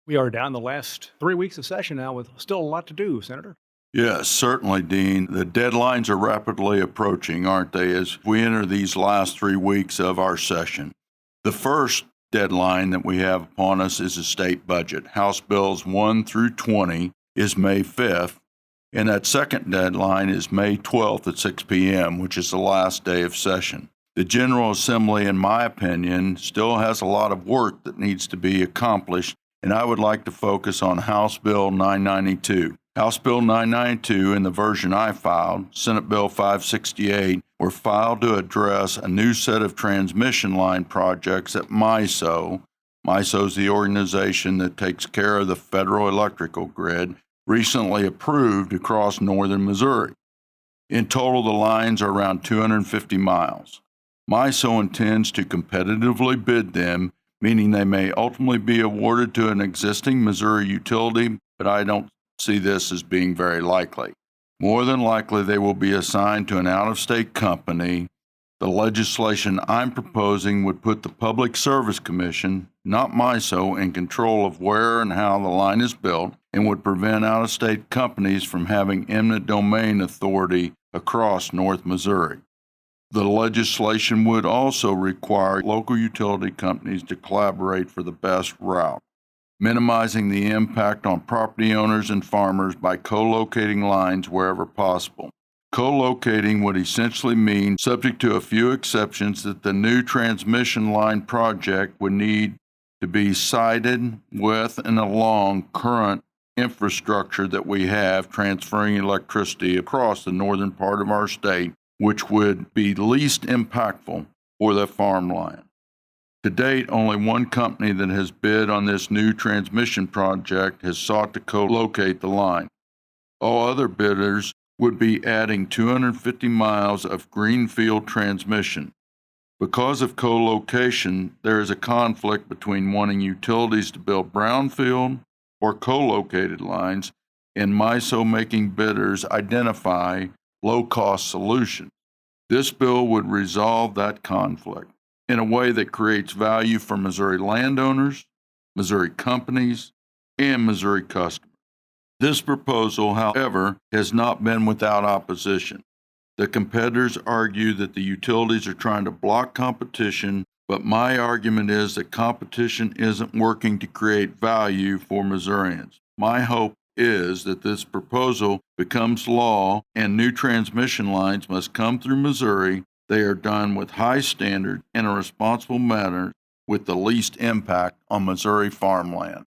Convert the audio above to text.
We are down the last 3 weeks of session now with still a lot to do, Senator. Yes, certainly, Dean. The deadlines are rapidly approaching, aren't they, as we enter these last 3 weeks of our session. The first deadline that we have upon us is the state budget. House Bills 1 through 20 is May 5th, and that second deadline is May 12th at 6 p.m., which is the last day of session. The General Assembly, in my opinion, still has a lot of work that needs to be accomplished, and I would like to focus on House Bill 992. House Bill 992 and the version I filed, Senate Bill 568, were filed to address a new set of transmission line projects at MISO. MISO is the organization that takes care of the federal electrical grid, recently approved across northern Missouri. In total, the lines are around 250 miles. MISO intends to competitively bid them, meaning they may ultimately be awarded to an existing Missouri utility, but I don't see this as being very likely. More than likely, they will be assigned to an out-of-state company. The legislation I'm proposing would put the Public Service Commission, not MISO, in control of where and how the line is built and would prevent out-of-state companies from having eminent domain authority across North Missouri. The legislation would also require local utility companies to collaborate for the best route, minimizing the impact on property owners and farmers by co-locating lines wherever possible. Co-locating would essentially mean, subject to a few exceptions, that the new transmission line project would need to be sited with and along current infrastructure that we have transferring electricity across the northern part of our state, which would be least impactful for the farmland. To date, only one company that has bid on this new transmission project has sought to co-locate the line. All other bidders would be adding 250 miles of greenfield transmission. Because of co-location, there is a conflict between wanting utilities to build brownfield or co-located lines and MISO making bidders identify low-cost solutions. This bill would resolve that conflict in a way that creates value for Missouri landowners, Missouri companies, and Missouri customers. This proposal, however, has not been without opposition. The competitors argue that the utilities are trying to block competition, but my argument is that competition isn't working to create value for Missourians. My hope is that this proposal becomes law and new transmission lines must come through Missouri. They are done with high standards in a responsible manner with the least impact on Missouri farmland.